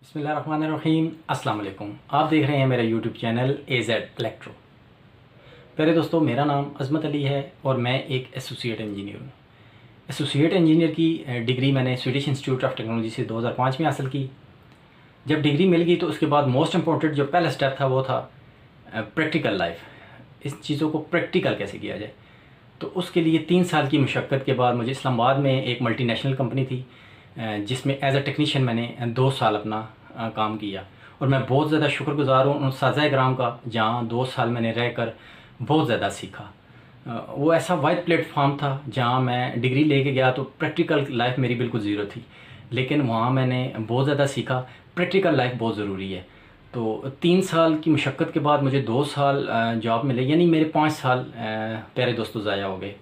बिस्मिल्लाहिर्रहमानिर्रहीम। अस्सलाम वालेकुम। आप देख रहे हैं मेरा यूट्यूब चैनल AZ इलेक्ट्रो। प्यारे दोस्तों, मेरा नाम अज़मत अली है और मैं एक एसोसिएट इंजीनियर हूँ। एसोसिएट इंजीनियर की डिग्री मैंने स्वीडिश इंस्टीट्यूट ऑफ टेक्नोलॉजी से 2005 में हासिल की। जब डिग्री मिल गई तो उसके बाद मोस्ट इम्पॉर्टेंट जो पहला स्टेप था वो था प्रैक्टिकल लाइफ। इस चीज़ों को प्रैक्टिकल कैसे किया जाए, तो उसके लिए 3 साल की मुशक्क़त के बाद मुझे इस्लामाबाद में एक मल्टीनेशनल कंपनी थी जिसमें एज अ टेक्नीशियन मैंने 2 साल अपना काम किया। और मैं बहुत ज़्यादा शुक्रगुज़ार हूँ उन उस्ताद कराम का, जहाँ 2 साल मैंने रहकर बहुत ज़्यादा सीखा। वो ऐसा वाइड प्लेटफॉर्म था जहाँ मैं डिग्री लेके गया तो प्रैक्टिकल लाइफ मेरी बिल्कुल ज़ीरो थी, लेकिन वहाँ मैंने बहुत ज़्यादा सीखा। प्रैक्टिकल लाइफ बहुत ज़रूरी है। तो 3 साल की मुशक्क़त के बाद मुझे 2 साल जॉब मिले, यानी मेरे 5 साल प्यारे दोस्तों ज़ाया हो गए।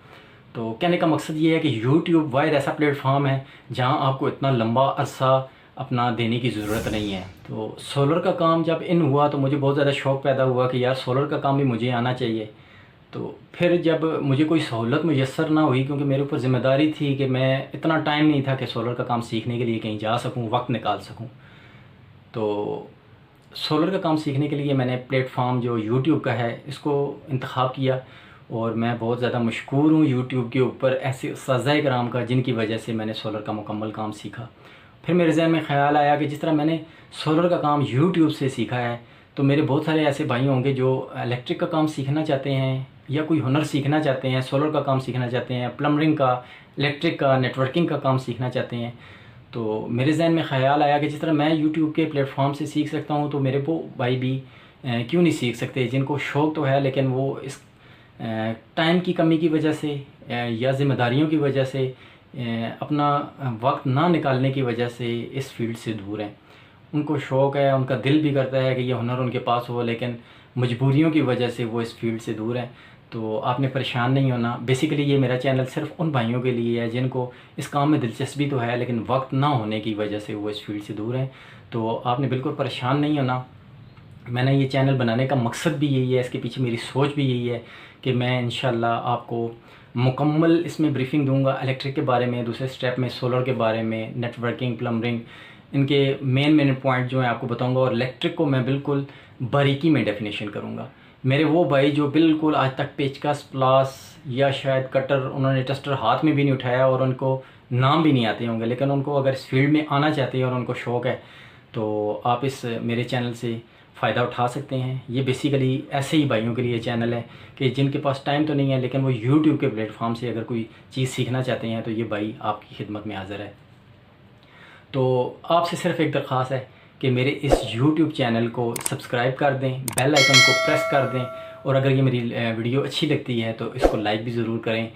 तो कहने का मकसद ये है कि यूट्यूब वाहिद ऐसा प्लेटफॉर्म है जहां आपको इतना लंबा अरसा अपना देने की ज़रूरत नहीं है। तो सोलर का काम जब इन हुआ तो मुझे बहुत ज़्यादा शौक़ पैदा हुआ कि यार सोलर का काम भी मुझे आना चाहिए। तो फिर जब मुझे कोई सहूलत मुयस्सर ना हुई, क्योंकि मेरे ऊपर ज़िम्मेदारी थी कि मैं इतना टाइम नहीं था कि सोलर का काम सीखने के लिए कहीं जा सकूँ, वक्त निकाल सकूँ। तो सोलर का काम सीखने के लिए मैंने प्लेटफॉर्म जो यूट्यूब का है इसको इंतखाब किया और मैं बहुत ज़्यादा मशकूर हूँ यूट्यूब के ऊपर ऐसे उस्ताद कराम का जिनकी वजह से मैंने सोलर का मुकम्मल काम सीखा। फिर मेरे जहन में ख़्याल आया कि जिस तरह मैंने सोलर का काम यूट्यूब से सीखा है तो मेरे बहुत सारे ऐसे भाई होंगे जो इलेक्ट्रिक का काम सीखना चाहते हैं या कोई हुनर सीखना चाहते हैं, सोलर का काम सीखना चाहते हैं, प्लम्बरिंग का, इलेक्ट्रिक का, नेटवर्किंग का काम सीखना चाहते हैं। तो मेरे जहन में ख़्याल आया कि जिस तरह मैं यूट्यूब के प्लेटफॉर्म से सीख सकता हूँ तो मेरे वो भाई भी क्यों नहीं सीख सकते, जिनको शौक़ तो है लेकिन वो इस टाइम की कमी की वजह से या ज़िम्मेदारियों की वजह से अपना वक्त ना निकालने की वजह से इस फील्ड से दूर हैं। उनको शौक़ है, उनका दिल भी करता है कि ये हुनर उनके पास हो, लेकिन मजबूरियों की वजह से वो इस फील्ड से दूर हैं। तो आपने परेशान नहीं होना। बेसिकली ये मेरा चैनल सिर्फ उन भाइयों के लिए है जिनको इस काम में दिलचस्पी तो है लेकिन वक्त ना होने की वजह से वो इस फील्ड से दूर हैं। तो आपने बिल्कुल परेशान नहीं होना। मैंने ये चैनल बनाने का मकसद भी यही है, इसके पीछे मेरी सोच भी यही है कि मैं इंशाल्लाह आपको मुकम्मल इसमें ब्रीफिंग दूंगा इलेक्ट्रिक के बारे में, दूसरे स्टेप में सोलर के बारे में, नेटवर्किंग, प्लम्बरिंग, इनके मेन पॉइंट जो हैं आपको बताऊंगा। और इलेक्ट्रिक को मैं बिल्कुल बारीकी में डेफिनेशन करूंगा। मेरे वो भाई जो बिल्कुल आज तक पेचकस, प्लास या शायद कटर, उन्होंने टेस्टर हाथ में भी नहीं उठाया और उनको नाम भी नहीं आते होंगे, लेकिन उनको अगर इस फील्ड में आना चाहते हैं और उनको शौक़ है तो आप इस मेरे चैनल से फ़ायदा उठा सकते हैं। ये बेसिकली ऐसे ही भाइयों के लिए चैनल है कि जिनके पास टाइम तो नहीं है लेकिन वो यूट्यूब के प्लेटफॉर्म से अगर कोई चीज़ सीखना चाहते हैं तो ये भाई आपकी खिदमत में हाज़िर है। तो आपसे सिर्फ एक दरख्वास्त है कि मेरे इस यूट्यूब चैनल को सब्सक्राइब कर दें, बेल आइकन को प्रेस कर दें और अगर ये मेरी वीडियो अच्छी लगती है तो इसको लाइक भी ज़रूर करें।